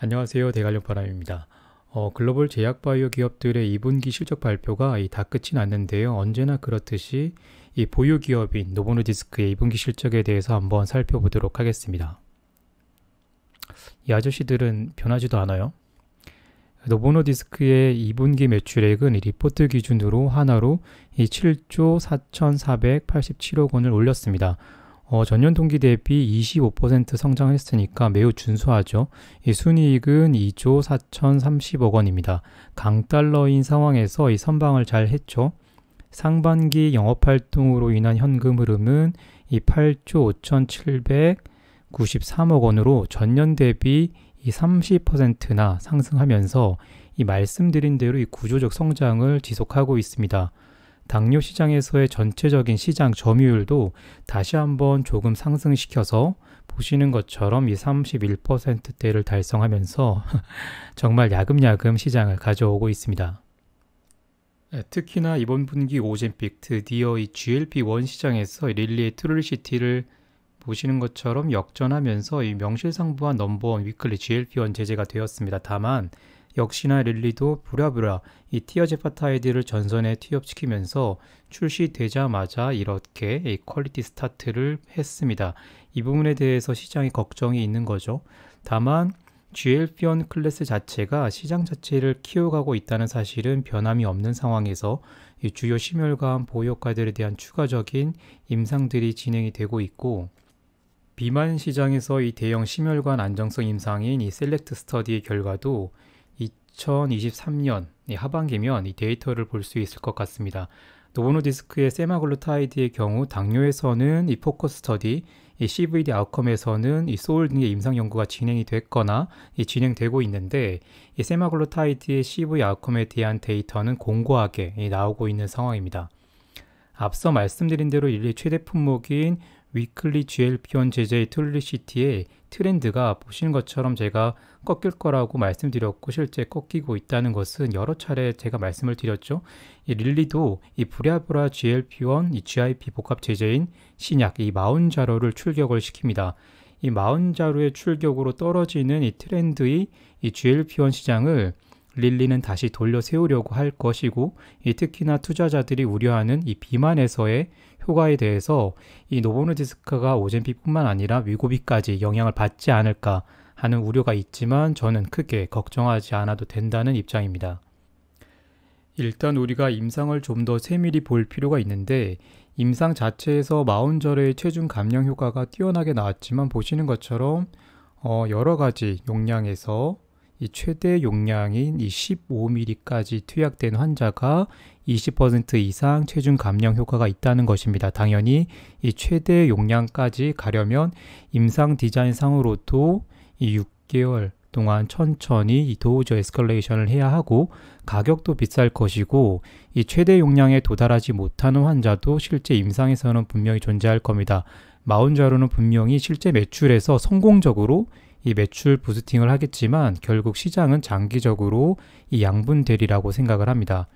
안녕하세요. 대관령바람입니다. 글로벌 제약바이오 기업들의 2분기 실적 발표가 다 끝이 났는데요. 언제나 그렇듯이 이 보유 기업인 노보노디스크의 2분기 실적에 대해서 한번 살펴보도록 하겠습니다. 이 아저씨들은 변하지도 않아요. 노보노디스크의 2분기 매출액은 이 리포트 기준으로 하나로 7조 4,487억 원을 올렸습니다. 전년 동기 대비 25% 성장했으니까 매우 준수하죠. 이 순이익은 2조 4,030억 원입니다. 강달러인 상황에서 이 선방을 잘 했죠. 상반기 영업활동으로 인한 현금 흐름은 이 8조 5,793억 원으로 전년 대비 이 30%나 상승하면서 이 말씀드린 대로 이 구조적 성장을 지속하고 있습니다. 당뇨 시장에서의 전체적인 시장 점유율도 다시 한번 조금 상승시켜서 보시는 것처럼 이 31%대를 달성하면서 정말 야금야금 시장을 가져오고 있습니다. 특히나 이번 분기 오젬픽 드디어 이 GLP-1 시장에서 릴리의 트룰리시티를 보시는 것처럼 역전하면서 이 명실상부한 넘버원 위클리 GLP-1 제재가 되었습니다. 다만 역시나 릴리도 부랴부랴 이 티어제파타이드를 전선에 투입시키면서 출시되자마자 이렇게 이 퀄리티 스타트를 했습니다. 이 부분에 대해서 시장이 걱정이 있는 거죠. 다만 GLP-1 클래스 자체가 시장 자체를 키워가고 있다는 사실은 변함이 없는 상황에서 이 주요 심혈관 보호효과들에 대한 추가적인 임상들이 진행이 되고 있고, 비만 시장에서 이 대형 심혈관 안정성 임상인 이 셀렉트 스터디의 결과도 2023년 하반기면 이 데이터를 볼 수 있을 것 같습니다. 노보노디스크의 세마글루타이드의 경우 당뇨에서는 이 포커스 스터디, 이 CVD 아웃컴에서는 이 소울 등의 임상 연구가 진행이 됐거나 진행되고 있는데, 이 세마글루타이드의 CV 아웃컴에 대한 데이터는 공고하게 나오고 있는 상황입니다. 앞서 말씀드린 대로 릴리 최대 품목인 위클리 GLP-1 제재의 트룰리시티의 트렌드가 보시는 것처럼 제가 꺾일 거라고 말씀드렸고 실제 꺾이고 있다는 것은 여러 차례 제가 말씀을 드렸죠. 이 릴리도 이 부랴부랴 GLP-1, 이 GIP 복합 제재인 신약 이 마운자로를 출격을 시킵니다. 이 마운자로의 출격으로 떨어지는 이 트렌드의 이 GLP-1 시장을 릴리는 다시 돌려 세우려고 할 것이고, 이 특히나 투자자들이 우려하는 이 비만에서의 효과에 대해서 이 노보노디스크가 오젬픽뿐만 아니라 위고비까지 영향을 받지 않을까 하는 우려가 있지만 저는 크게 걱정하지 않아도 된다는 입장입니다. 일단 우리가 임상을 좀 더 세밀히 볼 필요가 있는데, 임상 자체에서 마운저로의 체중 감량 효과가 뛰어나게 나왔지만 보시는 것처럼 여러 가지 용량에서 이 최대 용량인 이 15ml까지 투약된 환자가 20% 이상 체중 감량 효과가 있다는 것입니다. 당연히 이 최대 용량까지 가려면 임상 디자인 상으로도 이 6개월 동안 천천히 이 도우저 에스컬레이션을 해야 하고, 가격도 비쌀 것이고, 이 최대 용량에 도달하지 못하는 환자도 실제 임상에서는 분명히 존재할 겁니다. 마운자로는 분명히 실제 매출에서 성공적으로 이 매출 부스팅을 하겠지만 결국 시장은 장기적으로 이 양분 대리라고 생각을 합니다.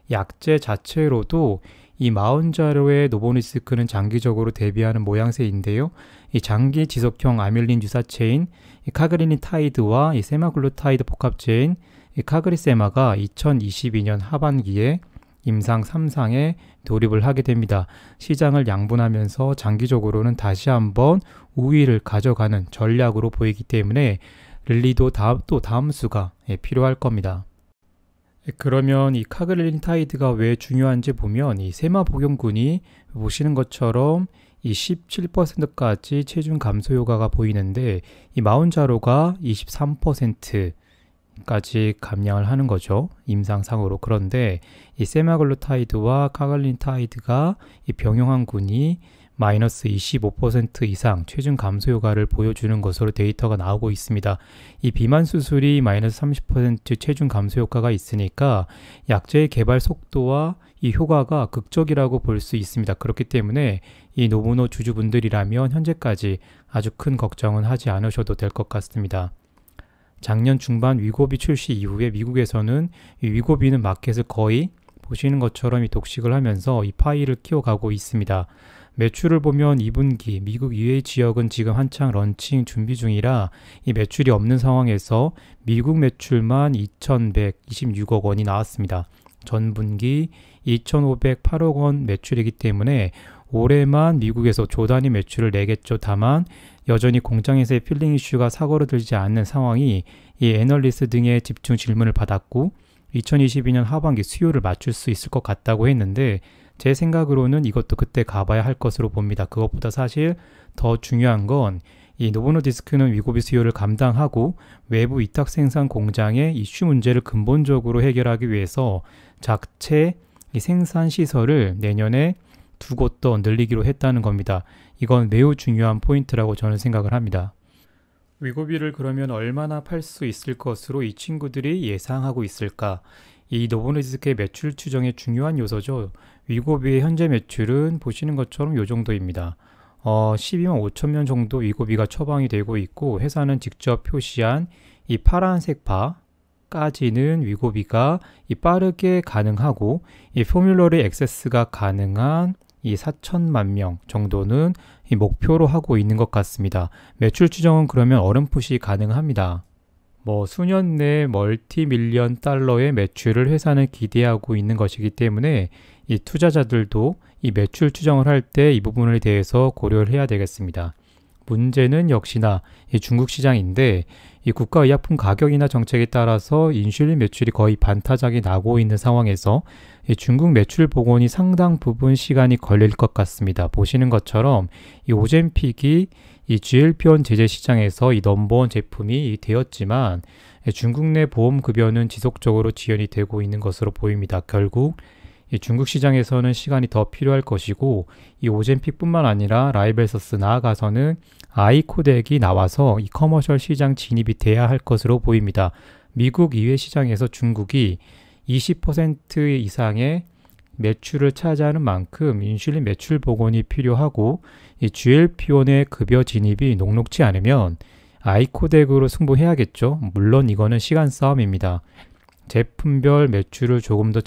약제 자체로도 이 마운자로의 노보노디스크는 장기적으로 대비하는 모양새인데요. 이 장기 지속형 아밀린 유사체인 이 카그리니타이드와 이 세마글루타이드 복합체인 이 카그리세마가 2022년 하반기에 임상 3상에 돌입을 하게 됩니다. 시장을 양분하면서 장기적으로는 다시 한번 우위를 가져가는 전략으로 보이기 때문에 릴리도 다음 수가 필요할 겁니다. 그러면 이 카그리니타이드가 왜 중요한지 보면 이 세마 복용군이 보시는 것처럼 이 17%까지 체중 감소 효과가 보이는데, 이 마운자로가 23%까지 감량을 하는 거죠, 임상상으로. 그런데 이 세마글루타이드와 카글리니타이드가 이 병용한 군이 마이너스 25% 이상 체중 감소 효과를 보여주는 것으로 데이터가 나오고 있습니다. 이 비만 수술이 마이너스 30% 체중 감소 효과가 있으니까 약제의 개발 속도와 이 효과가 극적이라고 볼 수 있습니다. 그렇기 때문에 이 노보노 주주분들이라면 현재까지 아주 큰 걱정은 하지 않으셔도 될 것 같습니다. 작년 중반 위고비 출시 이후에 미국에서는 이 위고비는 마켓을 거의 보시는 것처럼 이 독식을 하면서 이 파이를 키워가고 있습니다. 매출을 보면 2분기 미국 EA 지역은 지금 한창 런칭 준비 중이라 이 매출이 없는 상황에서 미국 매출만 2,126억 원이 나왔습니다. 전분기 2,508억 원 매출이기 때문에 올해만 미국에서 조 단위 매출을 내겠죠. 다만 여전히 공장에서의 필링 이슈가 사고로들지 않는 상황이 이 애널리스트 등의 집중 질문을 받았고 2022년 하반기 수요를 맞출 수 있을 것 같다고 했는데 제 생각으로는 이것도 그때 가봐야 할 것으로 봅니다. 그것보다 사실 더 중요한 건 이 노보노디스크는 위고비 수요를 감당하고 외부 위탁 생산 공장의 이슈 문제를 근본적으로 해결하기 위해서 자체 이 생산 시설을 내년에 2곳 더 늘리기로 했다는 겁니다. 이건 매우 중요한 포인트라고 저는 생각을 합니다. 위고비를 그러면 얼마나 팔 수 있을 것으로 이 친구들이 예상하고 있을까? 이 노보노디스크의 매출 추정의 중요한 요소죠. 위고비의 현재 매출은 보시는 것처럼 이 정도입니다. 12만 5천 명 정도 위고비가 처방이 되고 있고 회사는 직접 표시한 이 파란색 바까지는 위고비가 이 빠르게 가능하고 이 포뮬러리 액세스가 가능한 이 4천만 명 정도는 이 목표로 하고 있는 것 같습니다. 매출 추정은 그러면 어렴풋이 가능합니다. 수년 내 멀티밀리언 달러의 매출을 회사는 기대하고 있는 것이기 때문에 이 투자자들도 이 매출 추정을 할 때 이 부분에 대해서 고려를 해야 되겠습니다. 문제는 역시나 이 중국 시장인데 이 국가의약품 가격이나 정책에 따라서 인슐린 매출이 거의 반타작이 나고 있는 상황에서 이 중국 매출 복원이 상당 부분 시간이 걸릴 것 같습니다. 보시는 것처럼 이 오젬픽이 이 GLP-1 제재 시장에서 이 넘버원 제품이 되었지만 중국 내 보험 급여는 지속적으로 지연이 되고 있는 것으로 보입니다. 결국 이 중국 시장에서는 시간이 더 필요할 것이고 이 오젬픽뿐만 아니라 라이벨서스 나아가서는 아이코덱이 나와서 이 커머셜 시장 진입이 돼야 할 것으로 보입니다. 미국 이외 시장에서 중국이 20% 이상의 매출을 차지하는 만큼 인슐린 매출 복원이 필요하고 이 GLP-1의 급여 진입이 녹록지 않으면 아이코덱으로 승부해야겠죠. 물론 이거는 시간 싸움입니다. 제품별 매출을 조금 더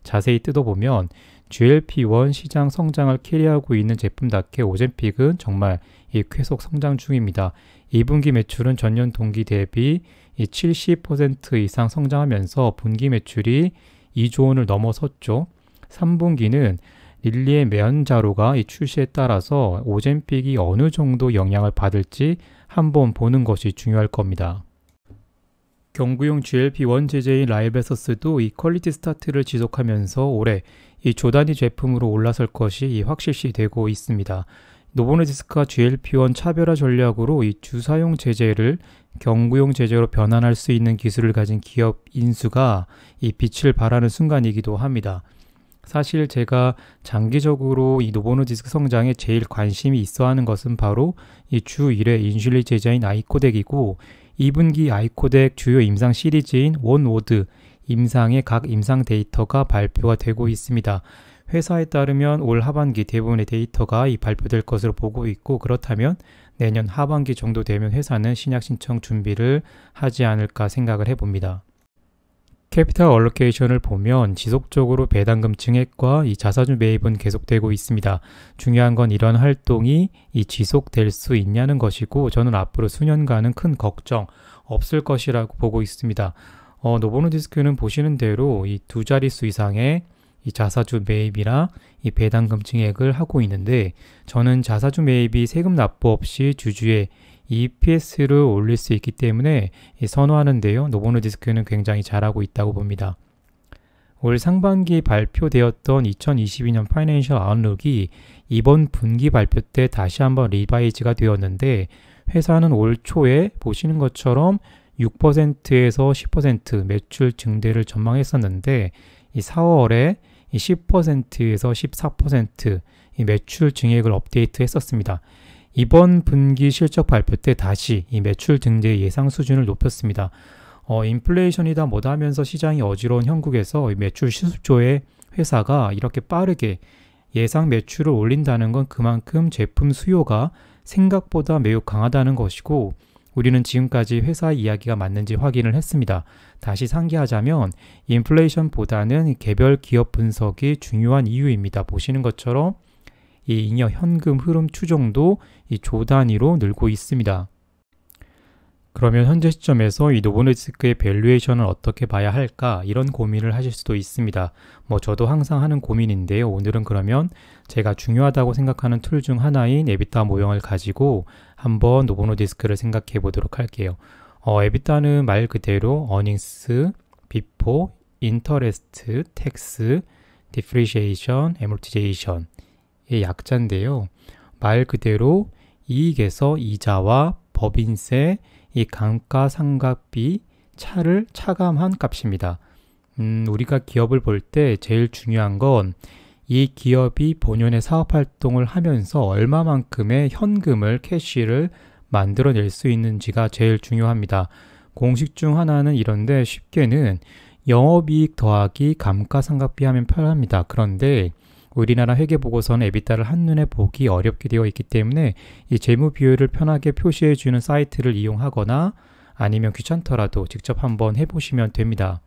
자세히 뜯어보면 GLP-1 시장 성장을 캐리하고 있는 제품답게 오젬픽은 정말 이 쾌속 성장 중입니다. 2분기 매출은 전년 동기 대비 70% 이상 성장하면서 분기 매출이 2조 원을 넘어섰죠. 3분기는 릴리의 매연 자료가 이 출시에 따라서 오젬픽이 어느 정도 영향을 받을지 한번 보는 것이 중요할 겁니다. 경구용 GLP-1 제재인 라이벨서스도 이 퀄리티 스타트를 지속하면서 올해 이 조단위 제품으로 올라설 것이 확실시되고 있습니다. 노보노디스크가 GLP-1 차별화 전략으로 이 주사용 제재를 경구용 제재로 변환할 수 있는 기술을 가진 기업 인수가 이 빛을 발하는 순간이기도 합니다. 사실 제가 장기적으로 이 노보노디스크 성장에 제일 관심이 있어 하는 것은 바로 이 주 1회 인슐린 제자인 아이코덱이고 2분기 아이코덱 주요 임상 시리즈인 원워드 임상의 각 임상 데이터가 발표가 되고 있습니다. 회사에 따르면 올 하반기 대부분의 데이터가 발표될 것으로 보고 있고 그렇다면 내년 하반기 정도 되면 회사는 신약 신청 준비를 하지 않을까 생각을 해봅니다. 캐피탈 얼로케이션을 보면 지속적으로 배당금 증액과 이 자사주 매입은 계속되고 있습니다. 중요한 건 이런 활동이 지속될 수 있냐는 것이고 저는 앞으로 수년간은 큰 걱정 없을 것이라고 보고 있습니다. 노보노디스크는 보시는 대로 이 두 자릿수 이상의 이 자사주 매입이나 이 배당금 증액을 하고 있는데 저는 자사주 매입이 세금 납부 없이 주주의 EPS를 올릴 수 있기 때문에 선호하는데요. 노보노디스크는 굉장히 잘하고 있다고 봅니다. 올 상반기 발표되었던 2022년 파이낸셜 아웃룩이 이번 분기 발표 때 다시 한번 리바이즈가 되었는데 회사는 올 초에 보시는 것처럼 6%에서 10% 매출 증대를 전망했었는데 이 4월에 10%에서 14% 이 매출 증액을 업데이트 했었습니다. 이번 분기 실적 발표 때 다시 이 매출 증대의 예상 수준을 높였습니다. 인플레이션이다 뭐다 하면서 시장이 어지러운 형국에서 매출 실수조의 회사가 이렇게 빠르게 예상 매출을 올린다는 건 그만큼 제품 수요가 생각보다 매우 강하다는 것이고 우리는 지금까지 회사 이야기가 맞는지 확인을 했습니다. 다시 상기하자면 인플레이션보다는 개별 기업 분석이 중요한 이유입니다. 보시는 것처럼 이 잉여 현금 흐름 추정도 이 조 단위로 늘고 있습니다. 그러면 현재 시점에서 이 노보노디스크의 밸류에이션을 어떻게 봐야 할까? 이런 고민을 하실 수도 있습니다. 저도 항상 하는 고민인데요. 오늘은 그러면 제가 중요하다고 생각하는 툴 중 하나인 에비타 모형을 가지고 한번 노보노디스크를 생각해 보도록 할게요. 에비타는 말 그대로 earnings, before, interest, tax, depreciation, amortization의 약자인데요. 말 그대로 이익에서 이자와 법인세, 이 감가상각비 차를 차감한 값입니다. 우리가 기업을 볼 때 제일 중요한 건 이 기업이 본연의 사업활동을 하면서 얼마만큼의 현금을, 캐시를 만들어낼 수 있는지가 제일 중요합니다. 공식 중 하나는 이런데 쉽게는 영업이익 더하기 감가상각비 하면 편합니다. 그런데 우리나라 회계보고서는 에비타를 한눈에 보기 어렵게 되어 있기 때문에 이 재무 비율을 편하게 표시해주는 사이트를 이용하거나 아니면 귀찮더라도 직접 한번 해보시면 됩니다.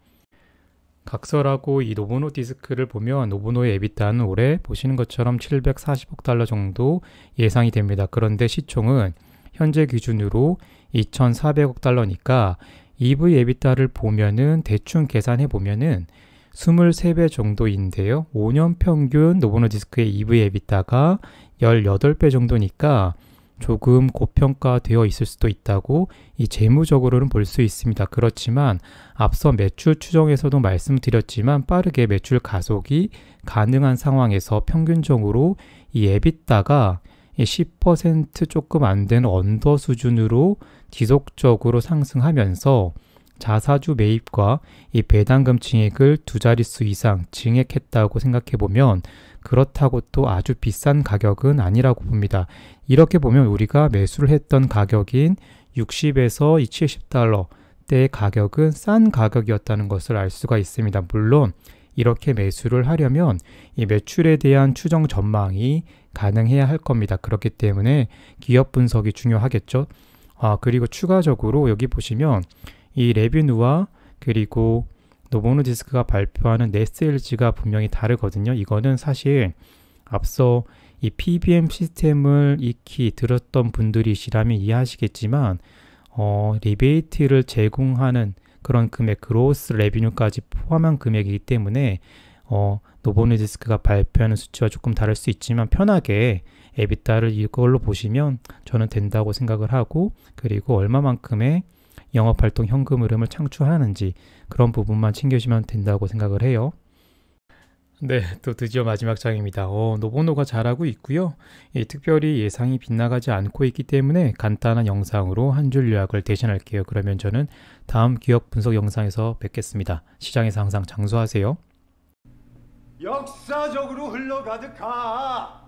각설하고 이 노보노디스크를 보면 노보노의 에비타는 올해 보시는 것처럼 740억 달러 정도 예상이 됩니다. 그런데 시총은 현재 기준으로 2,400억 달러니까 EV 에비타를 보면은 대충 계산해 보면은 23배 정도인데요. 5년 평균 노보노디스크의 EV 에비타가 18배 정도니까 조금 고평가되어 있을 수도 있다고 이 재무적으로는 볼 수 있습니다. 그렇지만 앞서 매출 추정에서도 말씀드렸지만 빠르게 매출 가속이 가능한 상황에서 평균적으로 이 에비타가 10% 조금 안 되는 언더 수준으로 지속적으로 상승하면서 자사주 매입과 이 배당금 증액을 두 자릿수 이상 증액했다고 생각해보면 그렇다고 또 아주 비싼 가격은 아니라고 봅니다. 이렇게 보면 우리가 매수를 했던 가격인 60에서 70달러 때의 가격은 싼 가격이었다는 것을 알 수가 있습니다. 물론 이렇게 매수를 하려면 이 매출에 대한 추정 전망이 가능해야 할 겁니다. 그렇기 때문에 기업 분석이 중요하겠죠. 그리고 추가적으로 여기 보시면 이 레비뉴와 그리고 노보노디스크가 발표하는 넷세일즈가 분명히 다르거든요. 이거는 사실 앞서 이 PBM 시스템을 익히 들었던 분들이시라면 이해하시겠지만 리베이트를 제공하는 그런 금액, 그로스 레비뉴까지 포함한 금액이기 때문에 노보노디스크가 발표하는 수치와 조금 다를 수 있지만 편하게 에비타를 이걸로 보시면 저는 된다고 생각을 하고, 그리고 얼마만큼의 영업활동 현금 흐름을 창출하는지 그런 부분만 챙겨주시면 된다고 생각을 해요. 네, 또 드디어 마지막 장입니다. 노보노가 잘하고 있고요. 특별히 예상이 빗나가지 않고 있기 때문에 간단한 영상으로 한 줄 요약을 대신할게요. 그러면 저는 다음 기업 분석 영상에서 뵙겠습니다. 시장에서 항상 장수하세요. 역사적으로 흘러가득하